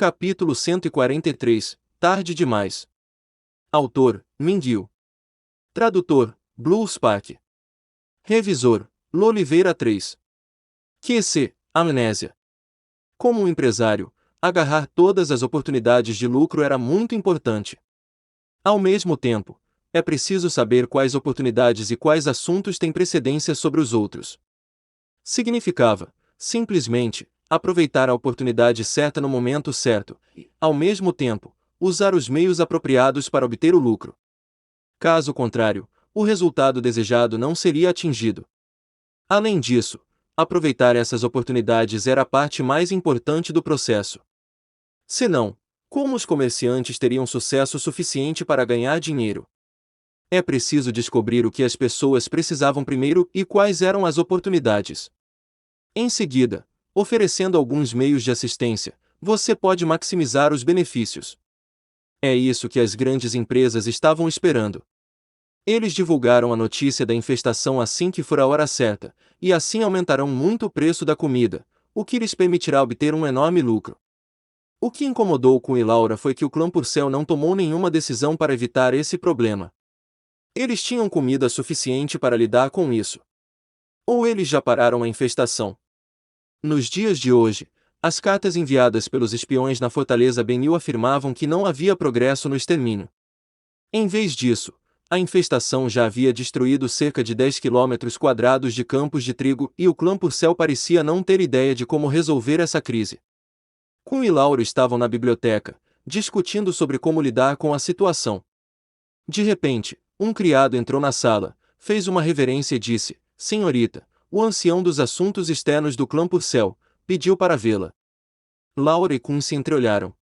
Capítulo 143, Tarde demais. Autor, Minguil. Tradutor, Blue Spark. Revisor, Loliveira 3. QC, Amnésia. Como um empresário, agarrar todas as oportunidades de lucro era muito importante. Ao mesmo tempo, é preciso saber quais oportunidades e quais assuntos têm precedência sobre os outros. Significava, simplesmente, aproveitar a oportunidade certa no momento certo e, ao mesmo tempo, usar os meios apropriados para obter o lucro. Caso contrário, o resultado desejado não seria atingido. Além disso, aproveitar essas oportunidades era a parte mais importante do processo. Senão, como os comerciantes teriam sucesso suficiente para ganhar dinheiro? É preciso descobrir o que as pessoas precisavam primeiro e quais eram as oportunidades. Em seguida, oferecendo alguns meios de assistência, você pode maximizar os benefícios. É isso que as grandes empresas estavam esperando. Eles divulgaram a notícia da infestação assim que for a hora certa, e assim aumentarão muito o preço da comida, o que lhes permitirá obter um enorme lucro. O que incomodou Kun e Laura foi que o clã Purcell não tomou nenhuma decisão para evitar esse problema. Eles tinham comida suficiente para lidar com isso. Ou eles já pararam a infestação? Nos dias de hoje, as cartas enviadas pelos espiões na Fortaleza Benil afirmavam que não havia progresso no extermínio. Em vez disso, a infestação já havia destruído cerca de 10 km² de campos de trigo e o clã Purcell parecia não ter ideia de como resolver essa crise. Kun e Lauro estavam na biblioteca, discutindo sobre como lidar com a situação. De repente, um criado entrou na sala, fez uma reverência e disse: "Senhorita, o ancião dos assuntos externos do clã Purcell pediu para vê-la." Laura e Kun se entreolharam.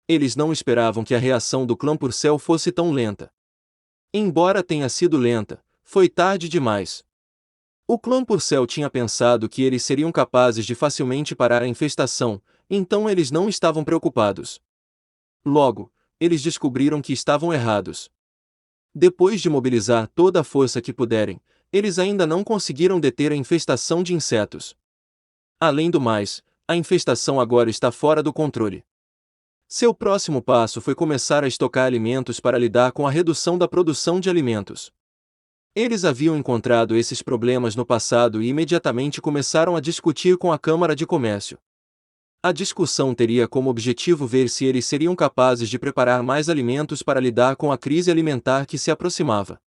Eles não esperavam que a reação do clã Purcell fosse tão lenta. Embora tenha sido lenta, foi tarde demais. O clã Purcell tinha pensado que eles seriam capazes de facilmente parar a infestação, então eles não estavam preocupados. Logo, eles descobriram que estavam errados. Depois de mobilizar toda a força que puderem, eles ainda não conseguiram deter a infestação de insetos. Além do mais, a infestação agora está fora do controle. Seu próximo passo foi começar a estocar alimentos para lidar com a redução da produção de alimentos. Eles haviam encontrado esses problemas no passado e imediatamente começaram a discutir com a Câmara de Comércio. A discussão teria como objetivo ver se eles seriam capazes de preparar mais alimentos para lidar com a crise alimentar que se aproximava.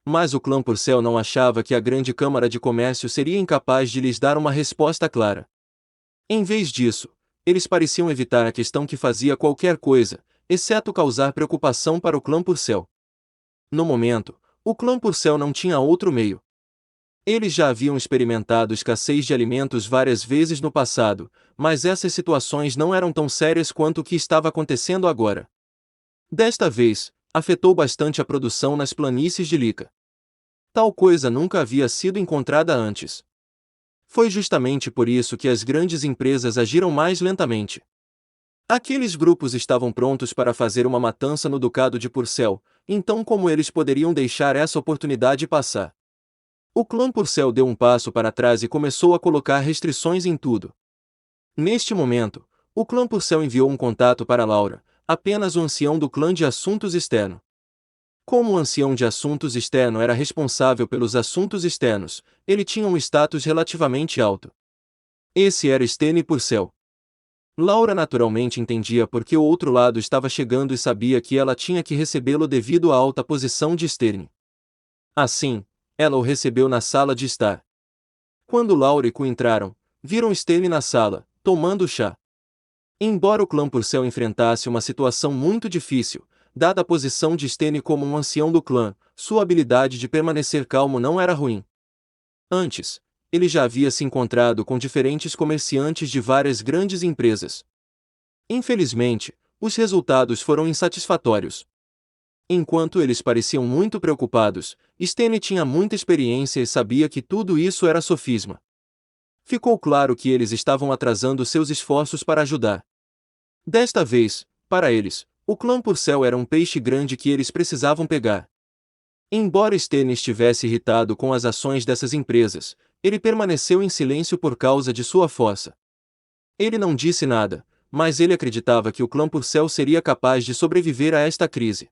Mas o clã Purcell não achava que a grande Câmara de Comércio seria incapaz de lhes dar uma resposta clara. Em vez disso, eles pareciam evitar a questão que fazia qualquer coisa, exceto causar preocupação para o clã Purcell. No momento, o clã Purcell não tinha outro meio. Eles já haviam experimentado escassez de alimentos várias vezes no passado, mas essas situações não eram tão sérias quanto o que estava acontecendo agora. Desta vez, afetou bastante a produção nas planícies de Lika. Tal coisa nunca havia sido encontrada antes. Foi justamente por isso que as grandes empresas agiram mais lentamente. Aqueles grupos estavam prontos para fazer uma matança no Ducado de Purcell, então como eles poderiam deixar essa oportunidade passar? O clã Purcell deu um passo para trás e começou a colocar restrições em tudo. Neste momento, o clã Purcell enviou um contato para Laura, apenas o ancião do clã de assuntos externo. Como o ancião de assuntos externo era responsável pelos assuntos externos, ele tinha um status relativamente alto. Esse era Steny Purcell. Laura naturalmente entendia por que o outro lado estava chegando e sabia que ela tinha que recebê-lo devido à alta posição de Steny. Assim, ela o recebeu na sala de estar. Quando Laura e Kun entraram, viram Steny na sala, tomando chá. Embora o clã Purcell enfrentasse uma situação muito difícil, dada a posição de Steny como um ancião do clã, sua habilidade de permanecer calmo não era ruim. Antes, ele já havia se encontrado com diferentes comerciantes de várias grandes empresas. Infelizmente, os resultados foram insatisfatórios. Enquanto eles pareciam muito preocupados, Steny tinha muita experiência e sabia que tudo isso era sofisma. Ficou claro que eles estavam atrasando seus esforços para ajudar. Desta vez, para eles, o clã Purcell era um peixe grande que eles precisavam pegar. Embora Steny estivesse irritado com as ações dessas empresas, ele permaneceu em silêncio por causa de sua força. Ele não disse nada, mas ele acreditava que o clã Purcell seria capaz de sobreviver a esta crise.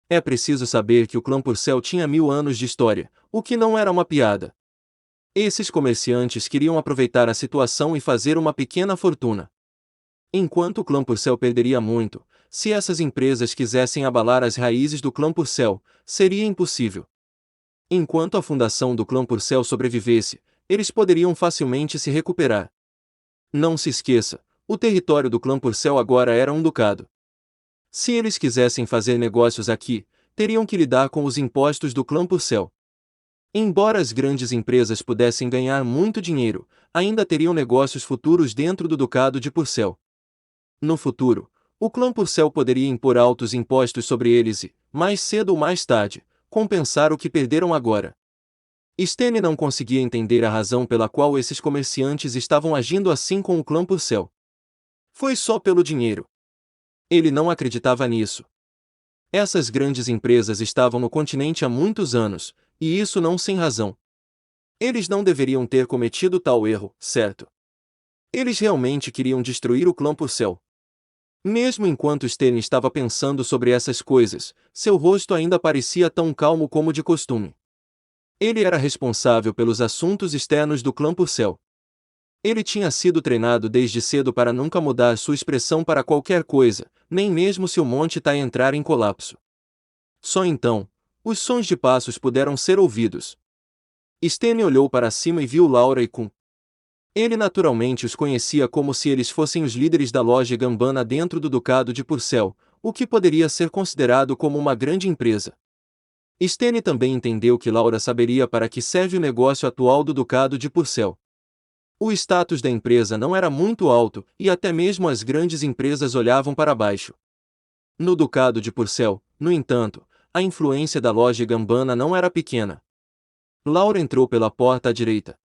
É preciso saber que o clã Purcell tinha 1000 anos de história, o que não era uma piada. Esses comerciantes queriam aproveitar a situação e fazer uma pequena fortuna. Enquanto o clã Purcell perderia muito, se essas empresas quisessem abalar as raízes do clã Purcell, seria impossível. Enquanto a fundação do clã Purcell sobrevivesse, eles poderiam facilmente se recuperar. Não se esqueça, o território do clã Purcell agora era um ducado. Se eles quisessem fazer negócios aqui, teriam que lidar com os impostos do clã Purcell. Embora as grandes empresas pudessem ganhar muito dinheiro, ainda teriam negócios futuros dentro do ducado de Purcell. No futuro, o clã Purcell poderia impor altos impostos sobre eles e, mais cedo ou mais tarde, compensar o que perderam agora. Stene não conseguia entender a razão pela qual esses comerciantes estavam agindo assim com o clã Purcell. Foi só pelo dinheiro. Ele não acreditava nisso. Essas grandes empresas estavam no continente há muitos anos, e isso não sem razão. Eles não deveriam ter cometido tal erro, certo? Eles realmente queriam destruir o clã Purcell. Mesmo enquanto Stene estava pensando sobre essas coisas, seu rosto ainda parecia tão calmo como de costume. Ele era responsável pelos assuntos externos do clã Purcell. Ele tinha sido treinado desde cedo para nunca mudar sua expressão para qualquer coisa, nem mesmo se o Monte Tai entrar em colapso. Só então, os sons de passos puderam ser ouvidos. Stene olhou para cima e viu Laura e Kun. Ele naturalmente os conhecia como se eles fossem os líderes da loja Gambana dentro do Ducado de Purcell, o que poderia ser considerado como uma grande empresa. Stene também entendeu que Laura saberia para que serve o negócio atual do Ducado de Purcell. O status da empresa não era muito alto, e até mesmo as grandes empresas olhavam para baixo. No Ducado de Purcell, no entanto, a influência da loja Gambana não era pequena. Laura entrou pela porta à direita.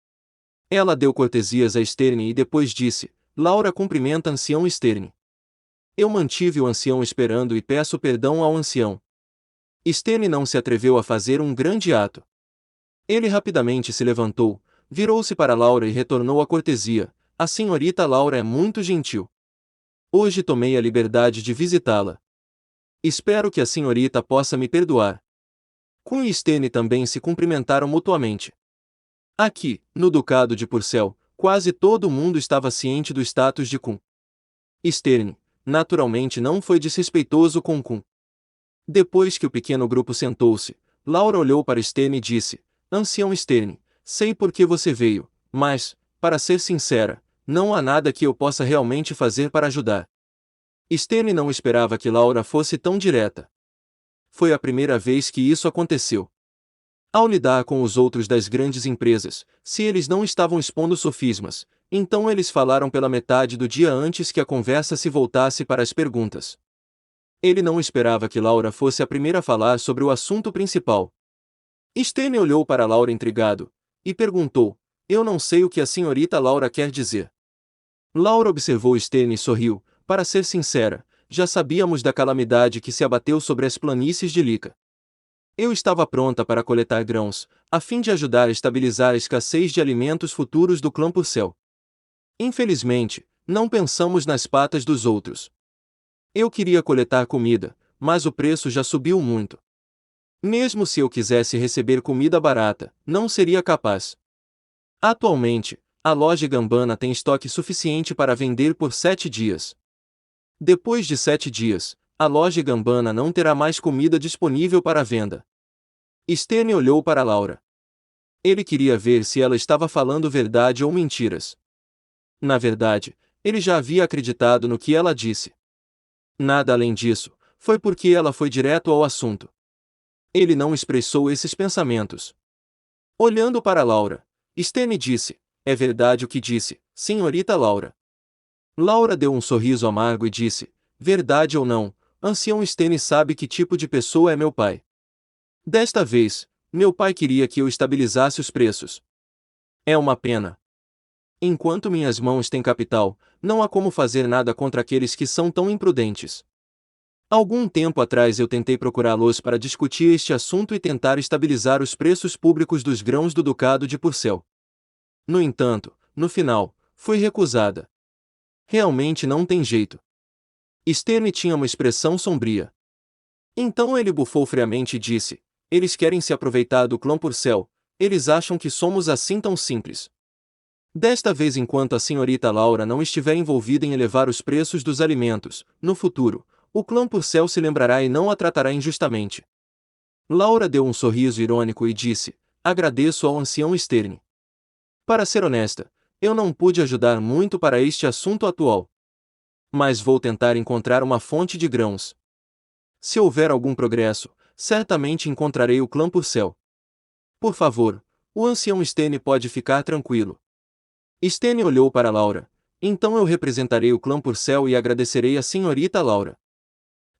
Ela deu cortesias a Sterne e depois disse: Laura cumprimenta ancião Sterne. Eu mantive o ancião esperando e peço perdão ao ancião. Sterne não se atreveu a fazer um grande ato. Ele rapidamente se levantou, virou-se para Laura e retornou a cortesia: a senhorita Laura é muito gentil. Hoje tomei a liberdade de visitá-la. Espero que a senhorita possa me perdoar. Kun e Stene também se cumprimentaram mutuamente. Aqui, no Ducado de Purcell, quase todo mundo estava ciente do status de Kun. Sterne, naturalmente, não foi desrespeitoso com Kun. Depois que o pequeno grupo sentou-se, Laura olhou para Sterne e disse: Ancião Sterne, sei por que você veio, mas, para ser sincera, não há nada que eu possa realmente fazer para ajudar. Sterne não esperava que Laura fosse tão direta. Foi a primeira vez que isso aconteceu. Ao lidar com os outros das grandes empresas, se eles não estavam expondo sofismas, então eles falaram pela metade do dia antes que a conversa se voltasse para as perguntas. Ele não esperava que Laura fosse a primeira a falar sobre o assunto principal. Sterne olhou para Laura intrigado, e perguntou: Eu não sei o que a senhorita Laura quer dizer. Laura observou Sterne e sorriu: Para ser sincera, já sabíamos da calamidade que se abateu sobre as planícies de Lika. Eu estava pronta para coletar grãos, a fim de ajudar a estabilizar a escassez de alimentos futuros do clã Purcell. Infelizmente, não pensamos nas patas dos outros. Eu queria coletar comida, mas o preço já subiu muito. Mesmo se eu quisesse receber comida barata, não seria capaz. Atualmente, a loja Gambana tem estoque suficiente para vender por 7 dias. Depois de 7 dias, a loja Gambana não terá mais comida disponível para venda. Sterne olhou para Laura. Ele queria ver se ela estava falando verdade ou mentiras. Na verdade, ele já havia acreditado no que ela disse. Nada além disso, foi porque ela foi direto ao assunto. Ele não expressou esses pensamentos. Olhando para Laura, Sterne disse: É verdade o que disse, senhorita Laura. Laura deu um sorriso amargo e disse: Verdade ou não, ancião Sterne sabe que tipo de pessoa é meu pai. Desta vez, meu pai queria que eu estabilizasse os preços. É uma pena. Enquanto minhas mãos têm capital, não há como fazer nada contra aqueles que são tão imprudentes. Algum tempo atrás eu tentei procurá-los para discutir este assunto e tentar estabilizar os preços públicos dos grãos do Ducado de Purcell. No entanto, no final, fui recusada. Realmente não tem jeito. Sterne tinha uma expressão sombria. Então ele bufou friamente e disse: eles querem se aproveitar do clã Purcell, eles acham que somos assim tão simples. Desta vez, enquanto a senhorita Laura não estiver envolvida em elevar os preços dos alimentos, no futuro, o clã Purcell se lembrará e não a tratará injustamente. Laura deu um sorriso irônico e disse: agradeço ao ancião Sterne. Para ser honesta, eu não pude ajudar muito para este assunto atual. Mas vou tentar encontrar uma fonte de grãos. Se houver algum progresso, certamente encontrarei o clã Purcell. Por favor, o ancião Stenne pode ficar tranquilo. Stenne olhou para Laura. Então eu representarei o clã Purcell e agradecerei à senhorita Laura.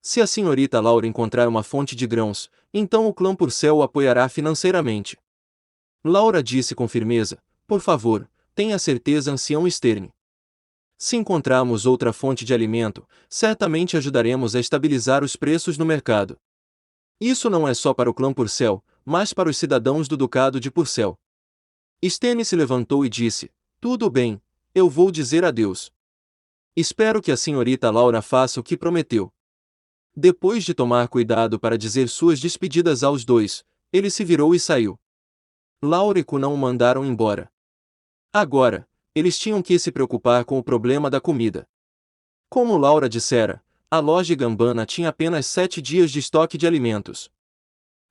Se a senhorita Laura encontrar uma fonte de grãos, então o clã Purcell o apoiará financeiramente. Laura disse com firmeza: por favor, tenha certeza, ancião Sterne. Se encontrarmos outra fonte de alimento, certamente ajudaremos a estabilizar os preços no mercado. Isso não é só para o clã Purcell, mas para os cidadãos do Ducado de Purcell. Stenne se levantou e disse: tudo bem, eu vou dizer adeus. Espero que a senhorita Laura faça o que prometeu. Depois de tomar cuidado para dizer suas despedidas aos dois, ele se virou e saiu. Laura e Ku não o mandaram embora. Agora, eles tinham que se preocupar com o problema da comida. Como Laura dissera, a loja Gambana tinha apenas 7 dias de estoque de alimentos.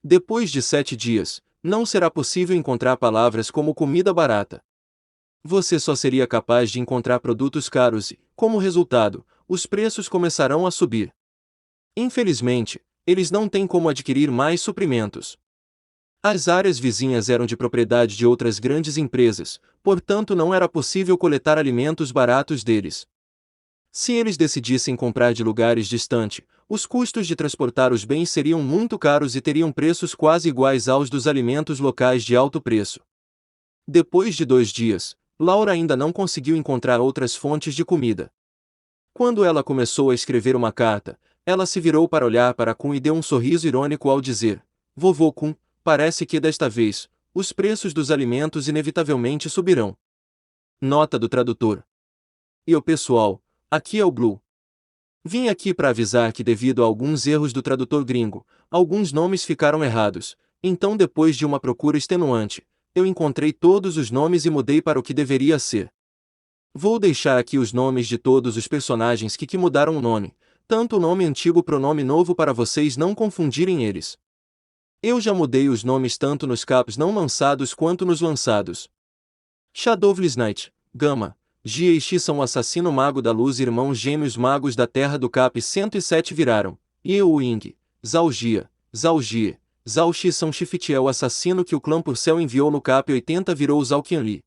Depois de 7 dias, não será possível encontrar palavras como comida barata. Você só seria capaz de encontrar produtos caros e, como resultado, os preços começarão a subir. Infelizmente, eles não têm como adquirir mais suprimentos. As áreas vizinhas eram de propriedade de outras grandes empresas, portanto não era possível coletar alimentos baratos deles. Se eles decidissem comprar de lugares distantes, os custos de transportar os bens seriam muito caros e teriam preços quase iguais aos dos alimentos locais de alto preço. Depois de 2 dias, Laura ainda não conseguiu encontrar outras fontes de comida. Quando ela começou a escrever uma carta, ela se virou para olhar para Kun e deu um sorriso irônico ao dizer: Vovô Kun, parece que desta vez, os preços dos alimentos inevitavelmente subirão. Nota do tradutor. E o pessoal, aqui é o Blue. Vim aqui para avisar que devido a alguns erros do tradutor gringo, alguns nomes ficaram errados, então depois de uma procura extenuante, eu encontrei todos os nomes e mudei para o que deveria ser. Vou deixar aqui os nomes de todos os personagens que mudaram o nome, tanto o nome antigo pro nome novo para vocês não confundirem eles. Eu já mudei os nomes tanto nos caps não lançados quanto nos lançados. Shadowless Knight, Gama, Jia e Shi são o assassino mago da luz e irmãos gêmeos magos da terra do cap 107 viraram, Yeo Ying, Zhao Jia, Zhao Jie, Zhao Shi são Shiftiel o assassino que o clã Purcell enviou no cap 80 virou Zhao Qianli.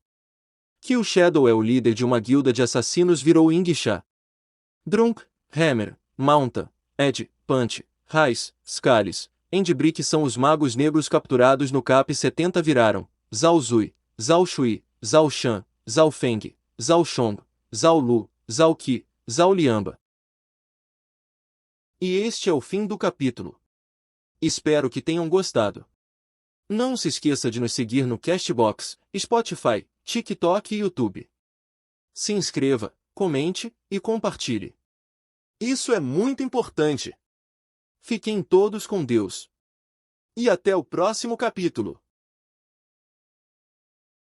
Que o Shadow é o líder de uma guilda de assassinos virou Ying Sha. Drunk, Hammer, Mounta, Ed, Punch, Raiz, Scalis, Endbrick são os magos negros capturados no cap 70 viraram, Zhao Zui, Zhao Shui, Zhao Shan, Zhao Feng, Zhao Chong, Zhao Lu, Zhao Qi, Zhao Liamba. E este é o fim do capítulo. Espero que tenham gostado. Não se esqueça de nos seguir no Castbox, Spotify, TikTok e YouTube. Se inscreva, comente e compartilhe. Isso é muito importante. Fiquem todos com Deus. E até o próximo capítulo.